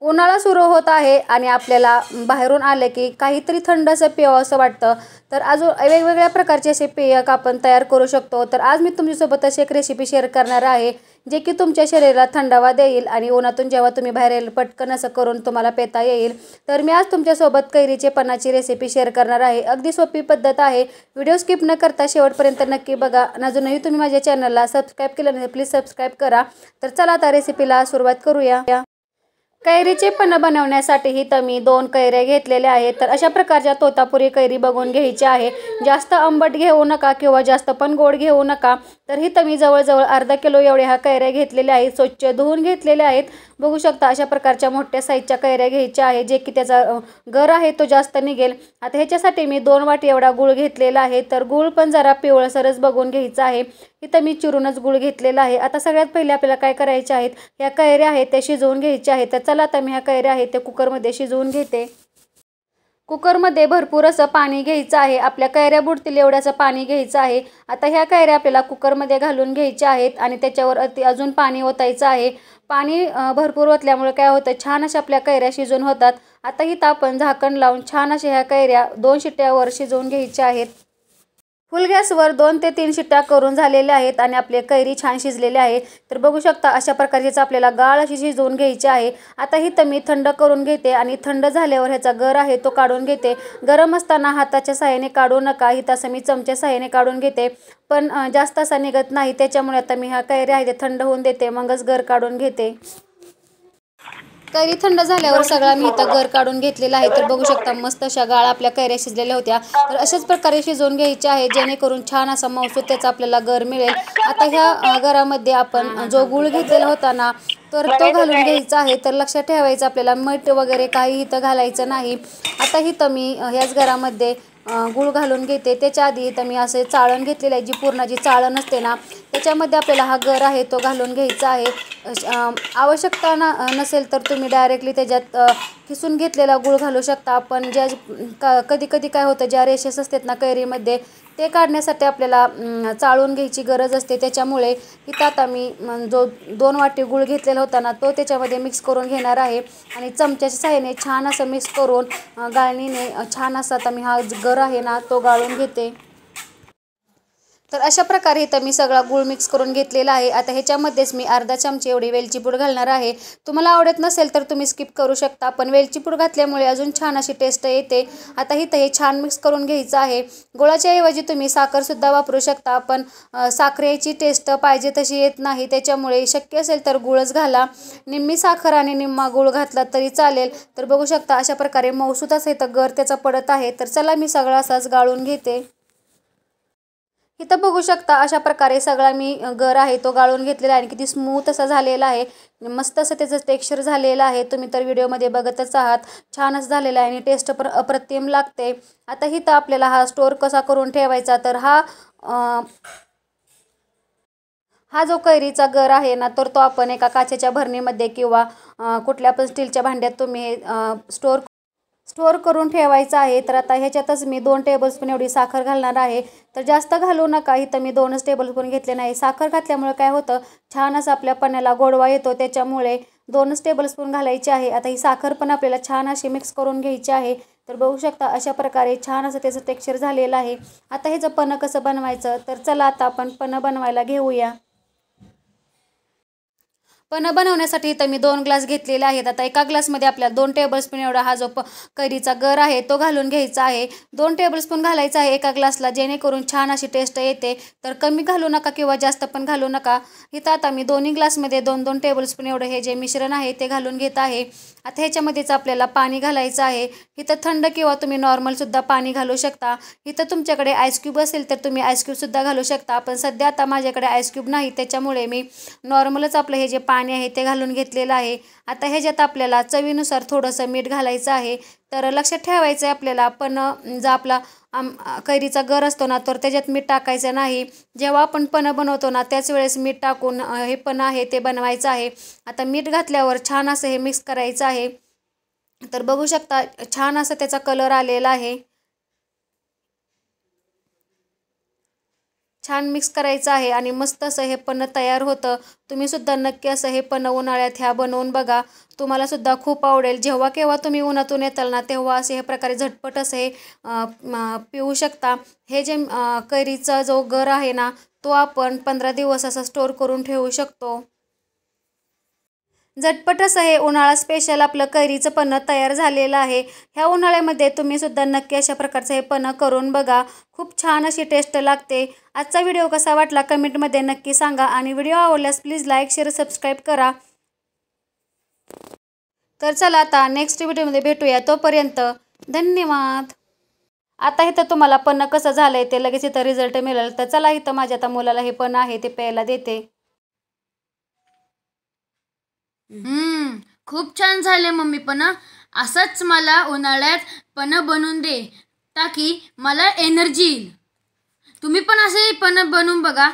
उन्हाळा सुरू होत आहे आणि आपल्याला बाहेरून आले की काहीतरी थंड असं प्यावं असं वाटतं. तर अजून वेगवेगळ्या प्रकारचे असे पेयक आपण तयार करू शकतो. तर आज मी तुमच्यासोबत अशी एक रेसिपी शेअर करणार आहे, जे की तुमच्या शरीराला थंडावा देईल आणि उन्हातून जेव्हा तुम्ही बाहेर येईल पटकन असं करून तुम्हाला पेता येईल. तर मी आज तुमच्यासोबत कैरीचे पानाची रेसिपी शेअर करणार आहे. अगदी सोपी पद्धत आहे. व्हिडिओ स्किप न करता शेवटपर्यंत नक्की बघा. अजूनही तुम्ही माझ्या चॅनलला सबस्क्राईब केलं नाही प्लीज सबस्क्राईब करा. तर चला आता रेसिपीला सुरुवात करूया. कैरीचे पन्ह बनवण्यासाठी तर मी 2 कैऱ्या घेतलेल्या आहेत. तर अशा प्रकारच्या तोतापुरी कैरी बघून घ्यायची आहे. जास्त आंबट घेऊ नका किंवा जास्त पण गोड घेऊ नका. तर इथं मी जवळजवळ अर्धा किलो एवढ्या ह्या कैऱ्या घेतलेल्या आहेत. स्वच्छ धुवून घेतलेल्या आहेत. बघू शकता अशा प्रकारच्या मोठ्या साईजच्या कैऱ्या घ्यायच्या आहे, जे की त्याचा गर आहे तो जास्त निघेल. आता ह्याच्यासाठी मी 2 वाटी एवढा गूळ घेतलेला आहे. तर गूळ पण जरा पिवळसरच बघून घ्यायचा आहे. इथं मी चिरूनच गूळ घेतलेला आहे. आता सगळ्यात पहिले आपल्याला काय करायचे आहेत, ह्या कैऱ्या आहेत त्या शिजवून घ्यायच्या आहेत. तर चला आता मी ह्या कैऱ्या आहेत त्या कुकरमध्ये शिजवून घेते. कुकरमध्ये भरपूर असं पाणी घ्यायचं आहे. आपल्या कैऱ्या बुडतील एवढ्याचं पाणी घ्यायचं आहे. आता ह्या कैऱ्या आपल्याला कुकरमध्ये घालून घ्यायच्या आहेत आणि त्याच्यावर अजून पाणी ओतायचं आहे. पाणी भरपूर ओतल्यामुळे काय होतं, छान अशा आपल्या कैऱ्या शिजून होतात. आता इथं आपण झाकण लावून छान अशा ह्या कैऱ्या 2 शिट्ट्यावर शिजवून घ्यायच्या आहेत. फुल गॅसवर 2 ते 3 शिट्ट्या करून झालेल्या आहेत आणि आपले कैरी छान शिजलेले आहे. तर बघू शकता अशा प्रकारचीच आपल्याला गाळ अशी शिजवून घ्यायची आहे. आता इथं मी थंड करून घेते आणि थंड झाल्यावर ह्याचा गर आहे तो काढून घेते. गरम असताना हाताच्या साहाय्याने काढू नका. इथं असं मी चमच्या साहाय्याने काढून घेते, पण जास्त असा निघत नाही. त्याच्यामुळे आता मी ह्या कैऱ्या आहे ते थंड होऊन देते, मगच गर काढून घेते. कैरी थंड झाल्यावर सगळा मी इथं गर काढून घेतलेला आहे. तर बघू शकता मस्त अशा गाळ आपल्या कैऱ्या शिजलेल्या होत्या. तर अशाच प्रकारे शिजवून घ्यायचे आहे, जेणेकरून छान असा मऊसूत त्याचा आपल्याला गर मिळेल. आता ह्या गरामध्ये आपण जो गूळ घेतलेला होता ना, तर तो घालून घ्यायचा आहे. तर लक्षात ठेवायचं आपल्याला मीठ वगैरे काही इथं घालायचं नाही. आता इथं मी ह्याच गरामध्ये गूळ घालून घेते. त्याच्या आधी इथं मी असे चाळण घेतलेलं आहे, जी पूर्णाची चाळण असते ना, त्याच्यामध्ये आपल्याला हा गर आहे तो घालून घ्यायचा आहे. आवश्यकता नसेल तर तुम्ही डायरेक्टली त्याच्यात किसून घेतलेला गूळ घालू शकता. पण कधी कधी काय होतं, ज्या रेषेस असतात ना कैरीमध्ये, ते काढण्यासाठी आपल्याला चाळून घ्यायची गरज असते. त्याच्यामुळे इथं आता मी जो 2 वाटी गूळ घेतलेला होता ना, तो त्याच्यामध्ये मिक्स करून घेणार आहे आणि चमच्याच्या साहाय्याने छान असं मिक्स करून गाळणीने छान असा आता मी हा गर आहे ना तो गाळून घेते. तर अशा प्रकारे इथं मी सगळा गूळ मिक्स करून घेतलेला आहे. आता ह्याच्यामध्येच मी अर्धा चमचे एवढी वेलची पूड घालणार आहे. तुम्हाला आवडत नसेल तर तुम्ही स्किप करू शकता, पण वेलची पूड घातल्यामुळे अजून छान अशी टेस्ट येते. आता इथं हे छान मिक्स करून घ्यायचं आहे. गुळाच्या ऐवजी तुम्ही साखरसुद्धा वापरू शकता, पण साखरेची टेस्ट पाहिजे तशी येत नाही. त्याच्यामुळे शक्य असेल तर गूळच घाला. निम्मी साखर आणि निम्मा गूळ घातला तरी चालेल. तर बघू शकता अशा प्रकारे मऊसूत असं इथं गर त्याचा पडत आहे. तर चला मी सगळा असाच गाळून घेते. इथं बघू शकता अशा प्रकारे सगळा मी गर आहे तो गाळून घेतलेला आहे आणि किती स्मूथ असा झालेला आहे. मस्त असं त्याचं टेक्स्चर झालेलं आहे. तुम्ही तर व्हिडिओमध्ये बघतच आहात. छानच झालेला आहे आणि टेस्ट पण अप्रतिम लागते. आता इथं आपल्याला हा स्टोअर कसा करून ठेवायचा, तर हा जो कैरीचा गर आहे ना, तर तो आपण एका काचेच्या भरणीमध्ये किंवा कुठल्या पण स्टीलच्या भांड्यात तुम्ही स्टोअर करून ठेवायचं आहे. तर आता ह्याच्यातच मी 2 टेबलस्पून एवढी साखर घालणार आहे. तर जास्त घालू नका. इथं मी 2च टेबलस्पून घेतले नाही. साखर घातल्यामुळे काय होतं, छान असं आपल्या पन्ह्याला गोडवा येतो. त्याच्यामुळे 2च टेबलस्पून घालायची आहे. आता ही साखर पण आपल्याला छान अशी मिक्स करून घ्यायची आहे. तर बघू शकता अशा प्रकारे छान असं त्याचं टेक्स्चर झालेलं आहे. आता ह्याचं पन्ह कसं बनवायचं, तर चला आता आपण पन्ह बनवायला घेऊया. पन्ह बनवण्यासाठी इथं मी 2 ग्लास घेतलेले आहेत. आता एका ग्लासमध्ये आपल्याला 2 टेबलस्पून एवढा हा जो कैरीचा गर आहे तो घालून घ्यायचा आहे. 2 टेबलस्पून घालायचा आहे एका ग्लासला, जेणेकरून छान अशी टेस्ट येते. तर कमी घालू नका किंवा जास्त पण घालू नका. इथं आता मी दोन्ही ग्लासमध्ये 2-2 टेबलस्पून एवढं हे जे मिश्रण आहे ते घालून घेत आहे. आता ह्याच्यामध्येच आपल्याला पाणी घालायचं आहे. इथं थंड किंवा तुम्ही नॉर्मलसुद्धा पाणी घालू शकता. इथं तुमच्याकडे आईसक्यूब असेल तर तुम्ही आईसक्यूबसुद्धा घालू शकता. पण सध्या आता माझ्याकडे आईसक्यूब नाही, त्याच्यामुळे मी नॉर्मलच आपलं हे जे पाणी आहे ते घालून घेतलेलं आहे. आता ह्याच्यात आपल्याला चवीनुसार थोडंसं मीठ घालायचं आहे. तर लक्षात ठेवायचं आहे आपल्याला, पण जो आपला कैरीचा गर असतो ना, तर त्याच्यात मीठ टाकायचं नाही. जेव्हा आपण पन्ह बनवतो ना, त्याच वेळेस मीठ टाकून हे पन्ह आहे ते बनवायचं आहे. आता मीठ घातल्यावर छान असं हे मिक्स करायचं आहे. तर बघू शकता छान असं त्याचा कलर आलेला आहे. छान मिक्स करायचं आहे आणि मस्त असं हे पन्ह तयार होतं. तुम्हीसुद्धा नक्की असं हे पन्ह उन्हाळ्यात ह्या बनवून बघा. तुम्हालासुद्धा खूप आवडेल. जेव्हा केव्हा तुम्ही उन्हातून येताल ना तेव्हा असे हे प्रकारे झटपट असे पिऊ शकता. हे जे कैरीचा जो गर आहे ना तो आपण 15 दिवस असा स्टोअर करून ठेवू शकतो. झटपट असं हे उन्हाळा स्पेशल आपलं कैरीचं पन्ह तयार झालेलं आहे. ह्या उन्हाळ्यामध्ये तुम्हीसुद्धा नक्की अशा प्रकारचं हे पन्ह करून बघा. खूप छान अशी टेस्ट लागते. आजचा व्हिडिओ कसा वाटला कमेंटमध्ये नक्की सांगा आणि व्हिडिओ आवडल्यास प्लीज लाईक शेअर सबस्क्राईब करा. तर चला आता नेक्स्ट व्हिडिओमध्ये भेटूया. तोपर्यंत धन्यवाद. आता इथं तुम्हाला पन्ह कसं झालं आहे ते लगेच इथं रिझल्ट मिळेल. तर चला इथं माझ्या आता मुलाला हे पन्ह आहे ते प्यायला देते. खूप छान झाले मम्मी पन्ह. असंच मला उन्हाळ्यात पन्ह बनवून दे ताकी मला एनर्जी येईल. तुम्ही पण असे पन्ह बनवून बघा.